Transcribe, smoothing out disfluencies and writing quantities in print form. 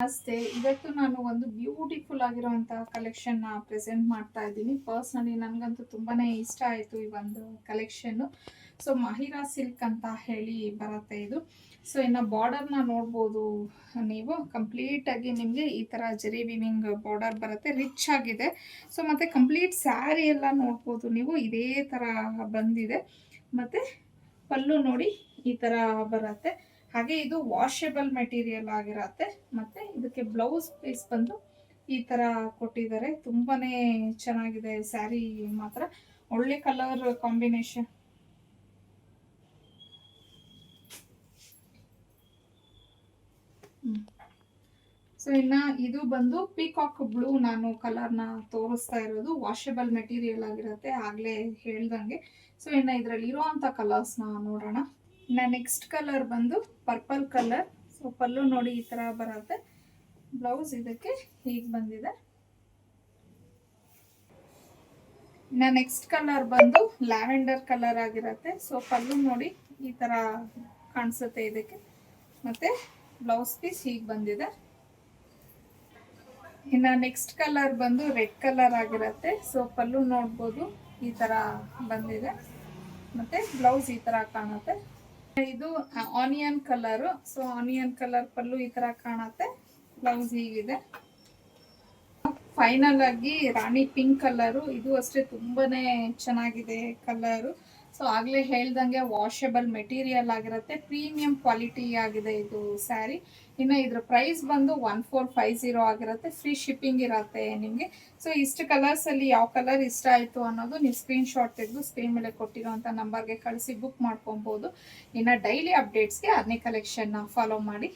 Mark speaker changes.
Speaker 1: ನಮಸ್ತೆ. ಇವತ್ತು ನಾನು ಒಂದು ಬ್ಯೂಟಿಫುಲ್ ಆಗಿರುವಂತ ಕಲೆಕ್ಷನ್ ಪ್ರೆಸೆಂಟ್ ಮಾಡ್ತಾ ಇದ್ದೀನಿ. ಪರ್ಸನಲಿ ನನಗಂತೂ ತುಂಬಾನೇ ಇಷ್ಟ ಆಯಿತು ಈ ಒಂದು ಕಲೆಕ್ಷನ್. ಸೊ ಮಹಿರಾ ಸಿಲ್ಕ್ ಅಂತ ಹೇಳಿ ಬರುತ್ತೆ ಇದು. ಸೊ ಇನ್ನು ಬಾರ್ಡರ್ನ ನೋಡ್ಬೋದು ನೀವು. ಕಂಪ್ಲೀಟ್ ಆಗಿ ನಿಮಗೆ ಈ ತರ ಜರಿ ವಿವಿಂಗ್ ಬಾರ್ಡರ್ ಬರುತ್ತೆ, ರಿಚ್ ಆಗಿದೆ. ಸೊ ಮತ್ತೆ ಕಂಪ್ಲೀಟ್ ಸ್ಯಾರಿ ಎಲ್ಲ ನೋಡ್ಬೋದು ನೀವು, ಇದೇ ತರ ಬಂದಿದೆ. ಮತ್ತೆ ಪಲ್ಲು ನೋಡಿ ಈ ತರ ಬರುತ್ತೆ. ಹಾಗೆ ಇದು ವಾಷೆಬಲ್ ಮೆಟೀರಿಯಲ್ ಆಗಿರತ್ತೆ. ಮತ್ತೆ ಇದಕ್ಕೆ ಬ್ಲೌಸ್ ಪೀಸ್ ಬಂದು ಈ ತರ ಕೊಟ್ಟಿದ್ದಾರೆ. ತುಂಬಾನೇ ಚೆನ್ನಾಗಿದೆ ಸ್ಯಾರಿ ಮಾತ್ರ. ಒಳ್ಳೆ ಕಲರ್ ಕಾಂಬಿನೇಷನ್. ಸೊ ಇನ್ನ ಇದು ಬಂದು ಪೀಕಾಕ್ ಬ್ಲೂ ನಾನು ಕಲರ್ನ ತೋರಿಸ್ತಾ ಇರೋದು. ವಾಷೆಬಲ್ ಮೆಟೀರಿಯಲ್ ಆಗಿರುತ್ತೆ, ಆಗ್ಲೇ ಹೇಳ್ದಂಗೆ. ಸೊ ಇನ್ನ ಇದರಲ್ಲಿ ಇರುವಂತ ಕಲರ್ಸ್ನ ನೋಡೋಣ. ಇನ್ನು ನೆಕ್ಸ್ಟ್ ಕಲರ್ ಬಂದು ಪರ್ಪಲ್ ಕಲರ್. ಸೊ ಪಲ್ಲು ನೋಡಿ ಈ ತರ ಬರುತ್ತೆ. ಬ್ಲೌಸ್ ಇದಕ್ಕೆ ಹೀಗೆ ಬಂದಿದೆ. ಇನ್ನು ನೆಕ್ಸ್ಟ್ ಕಲರ್ ಬಂದು ಲ್ಯಾವೆಂಡರ್ ಕಲರ್ ಆಗಿರುತ್ತೆ. ಸೊ ಪಲ್ಲು ನೋಡಿ ಈ ತರ ಕಾಣಿಸುತ್ತೆ ಇದಕ್ಕೆ. ಮತ್ತೆ ಬ್ಲೌಸ್ ಪೀಸ್ ಹೀಗೆ ಬಂದಿದೆ. ಇನ್ನು ನೆಕ್ಸ್ಟ್ ಕಲರ್ ಬಂದು ರೆಡ್ ಕಲರ್ ಆಗಿರುತ್ತೆ. ಸೊ ಪಲ್ಲು ನೋಡ್ಬೋದು ಈ ತರ ಬಂದಿದೆ. ಮತ್ತೆ ಬ್ಲೌಸ್ ಈ ತರ ಕಾಣುತ್ತೆ. ಇದು onion colour. So onion colour ಪಲ್ಲು ಈ ತರ ಕಾಣುತ್ತೆ, ಬ್ಲೌಸ್ ಹೀಗಿದೆ. ಫೈನಲ್ ಆಗಿ ರಾಣಿ ಪಿಂಕ್ ಕಲರು. ಇದು ಅಷ್ಟೇ ತುಂಬಾನೇ ಚೆನ್ನಾಗಿದೆ ಕಲರು. ಸೊ ಆಗ್ಲೇ ಹೇಳ್ದಂಗೆ ವಾಷೆಬಲ್ ಮೆಟೀರಿಯಲ್ ಆಗಿರುತ್ತೆ, ಪ್ರೀಮಿಯಂ ಕ್ವಾಲಿಟಿ ಆಗಿದೆ ಇದು ಸ್ಯಾರಿ. ಇನ್ನು ಇದ್ರ ಪ್ರೈಸ್ ಬಂದು 1450 ಆಗಿರುತ್ತೆ. ಫ್ರೀ ಶಿಪ್ಪಿಂಗ್ ಇರುತ್ತೆ ನಿಮಗೆ. ಸೊ ಇಷ್ಟು ಕಲರ್ಸ್ ಅಲ್ಲಿ ಯಾವ ಕಲರ್ ಇಷ್ಟ ಆಯಿತು ಅನ್ನೋದು ನೀವು ಸ್ಕ್ರೀನ್ ಶಾಟ್ ತೆಗೆದು ಸ್ಕ್ರೀನ್ ಮೇಲೆ ಕೊಟ್ಟಿರೋಂಥ ನಂಬರ್ಗೆ ಕಳಿಸಿ ಬುಕ್ ಮಾಡ್ಕೊಬೋದು. ಇನ್ನು ಡೈಲಿ ಅಪ್ಡೇಟ್ಸ್ಗೆ ಅರ್ನಿ ಕಲೆಕ್ಷನ್ನ ಫಾಲೋ ಮಾಡಿ.